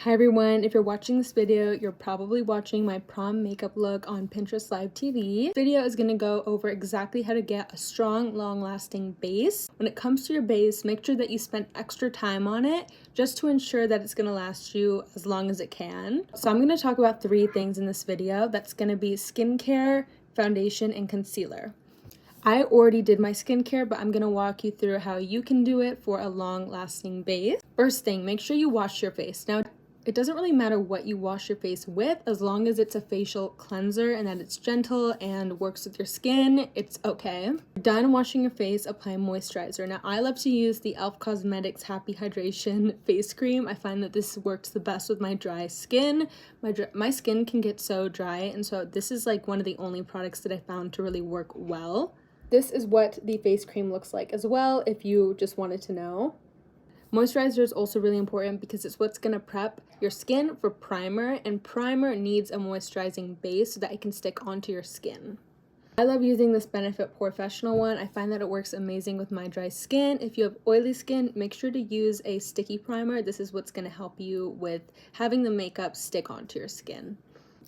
Hi everyone, if you're watching this video, you're probably watching my prom makeup look on Pinterest Live TV. This video is going to go over exactly how to get a strong, long-lasting base. When it comes to your base, make sure that you spend extra time on it just to ensure that it's going to last you as long as it can. So I'm going to talk about 3 things in this video. That's going to be skincare, foundation, and concealer. I already did my skincare, but I'm going to walk you through how you can do it for a long-lasting base. First thing, make sure you wash your face. Now, it doesn't really matter what you wash your face with, as long as it's a facial cleanser and that it's gentle and works with your skin, it's okay. Done washing your face, apply moisturizer. Now, I love to use the e.l.f. Cosmetics Happy Hydration face cream. I find that this works the best with my dry skin. My skin can get so dry, and so this is like one of the only products that I found to really work well. This is what the face cream looks like as well, if you just wanted to know. Moisturizer is also really important because it's what's going to prep your skin for primer, and primer needs a moisturizing base so that it can stick onto your skin. I love using this Benefit Professional one. I find that it works amazing with my dry skin. If you have oily skin, make sure to use a sticky primer. This is what's going to help you with having the makeup stick onto your skin.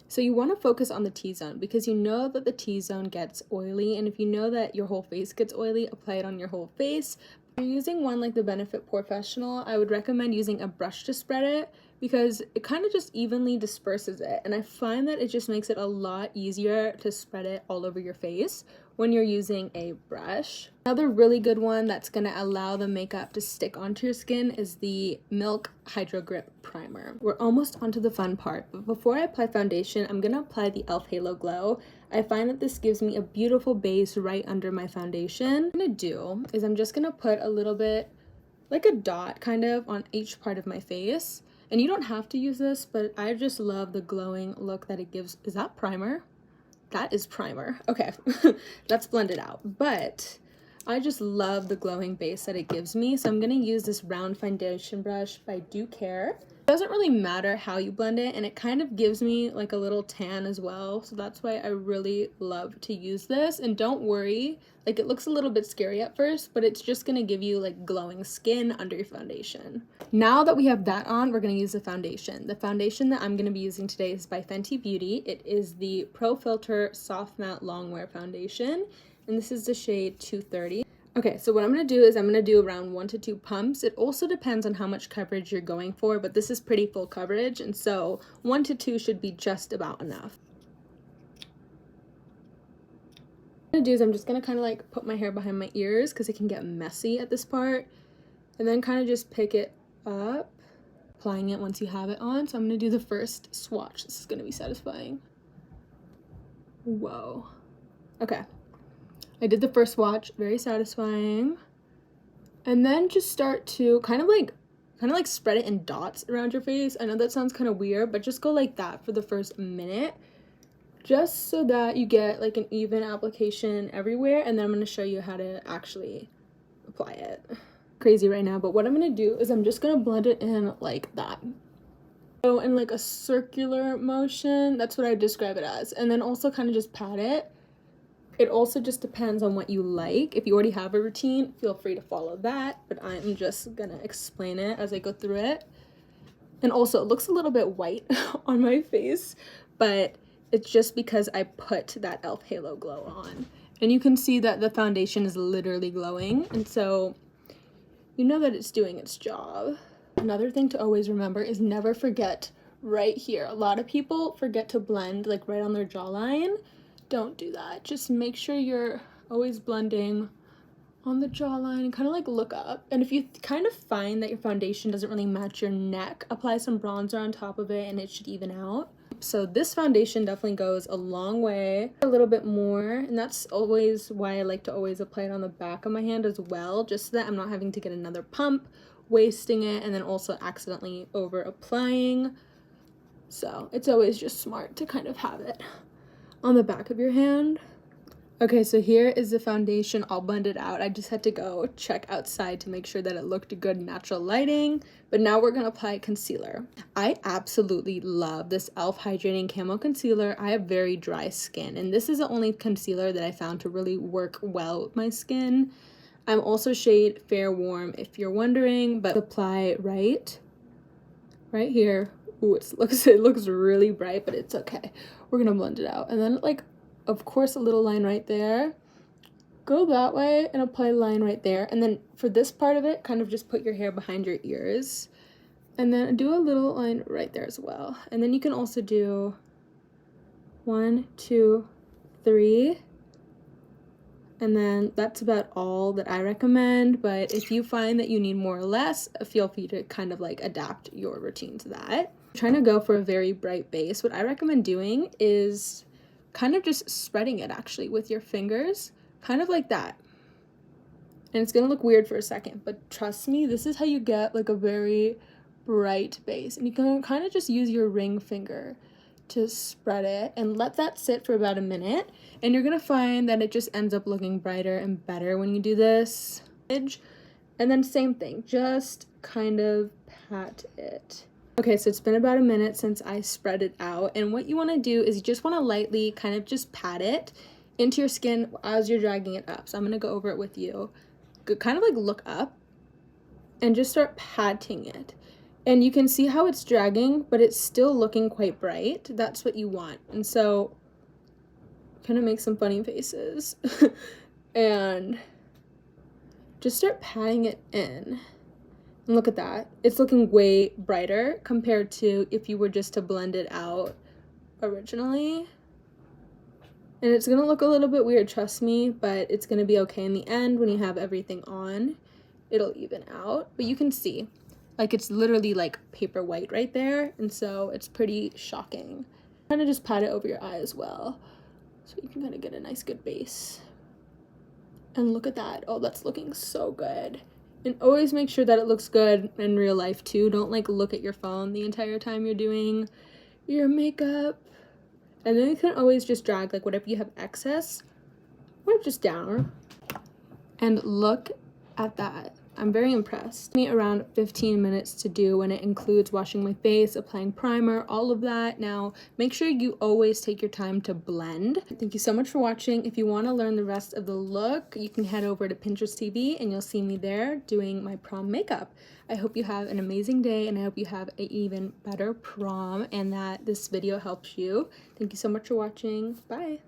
So you want to focus on the T-zone because you know that the T-zone gets oily, and if you know that your whole face gets oily, apply it on your whole face. If you're using one like the Benefit Professional, I would recommend using a brush to spread it because it kind of just evenly disperses it, and I find that it just makes it a lot easier to spread it all over your face when you're using a brush. Another really good one that's going to allow the makeup to stick onto your skin is the Milk Hydro Grip Primer. We're almost onto the fun part, but before I apply foundation, I'm going to apply the e.l.f. Halo Glow. I find that this gives me a beautiful base right under my foundation. What I'm going to do is I'm just going to put a little bit, like a dot kind of, on each part of my face. And you don't have to use this, but I just love the glowing look that it gives. Is that primer? That is primer. Okay, let's blend it out. But I just love the glowing base that it gives me. So I'm going to use this round foundation brush by Do Care. It doesn't really matter how you blend it, and it kind of gives me like a little tan as well. So that's why I really love to use this. And don't worry, like it looks a little bit scary at first, but it's just going to give you like glowing skin under your foundation. Now that we have that on, we're going to use the foundation. The foundation that I'm going to be using today is by Fenty Beauty. It is the Pro Filter Soft Matte Longwear Foundation, and this is the shade 230. Okay, so what I'm going to do is I'm going to do around 1 to 2 pumps. It also depends on how much coverage you're going for, but this is pretty full coverage, and so 1 to 2 should be just about enough. What I'm going to do is I'm just going to kind of like put my hair behind my ears because it can get messy at this part, and then kind of just pick it up, applying it once you have it on. So I'm going to do the first swatch. This is going to be satisfying. Whoa. Okay. I did the first swatch, very satisfying. And then just start to kind of like spread it in dots around your face. I know that sounds kind of weird, but just go like that for the first minute, just so that you get like an even application everywhere. And then I'm going to show you how to actually apply it. Crazy right now, but what I'm going to do is I'm just going to blend it in like that. So in like a circular motion, that's what I describe it as. And then also kind of just pat it. It also just depends on what you like. If you already have a routine, feel free to follow that, but I'm just gonna explain it as I go through it. And also, it looks a little bit white on my face, but it's just because I put that e.l.f. Halo Glow on. And you can see that the foundation is literally glowing, and so you know that it's doing its job. Another thing to always remember is never forget right here. A lot of people forget to blend like right on their jawline. Don't do that. Just make sure you're always blending on the jawline and kind of like look up. And if you kind of find that your foundation doesn't really match your neck, apply some bronzer on top of it and it should even out. So this foundation definitely goes a long way, a little bit more, and that's always why I like to always apply it on the back of my hand as well, just so that I'm not having to get another pump, wasting it, and then also accidentally over applying. So it's always just smart to kind of have it on the back of your hand. Okay, so here is the foundation all blended out. I just had to go check outside to make sure that it looked good in natural lighting. But now we're gonna apply concealer. I absolutely love this e.l.f. Hydrating Camo Concealer. I have very dry skin, and this is the only concealer that I found to really work well with my skin. I'm also shade Fair Warm if you're wondering, but apply right here Ooh, it looks really bright, but it's okay. We're gonna blend it out. And then, like, of course, a little line right there. Go that way and apply a line right there. And then for this part of it, kind of just put your hair behind your ears. And then do a little line right there as well. And then you can also do 1, 2, 3. And then that's about all that I recommend. But if you find that you need more or less, feel free to kind of like adapt your routine to that. Trying to go for a very bright base, what I recommend doing is kind of just spreading it actually with your fingers, kind of like that. And it's gonna look weird for a second, but trust me, this is how you get like a very bright base. And you can kind of just use your ring finger to spread it and let that sit for about a minute, and you're gonna find that it just ends up looking brighter and better when you do this. And then same thing, just kind of pat it. Okay, so it's been about a minute since I spread it out, and what you want to do is you just want to lightly kind of just pat it into your skin as you're dragging it up. So I'm going to go over it with you. Kind of like look up and just start patting it. And you can see how it's dragging, but it's still looking quite bright. That's what you want. And so kind of make some funny faces and just start patting it in. And look at that. It's looking way brighter compared to if you were just to blend it out originally. And it's gonna look a little bit weird, trust me, but it's gonna be okay in the end when you have everything on. It'll even out, but you can see, like, it's literally like paper white right there, and so it's pretty shocking. Kind of just pat it over your eye as well, so you can kind of get a nice good base. And look at that. Oh, that's looking so good. And always make sure that it looks good in real life too. Don't like look at your phone the entire time you're doing your makeup. And then you can always just drag like whatever you have excess or just down. And look at that. I'm very impressed. It took me around 15 minutes to do, when it includes washing my face, applying primer, all of that. Now, make sure you always take your time to blend. Thank you so much for watching. If you want to learn the rest of the look, you can head over to Pinterest TV and you'll see me there doing my prom makeup. I hope you have an amazing day, and I hope you have an even better prom and that this video helps you. Thank you so much for watching. Bye.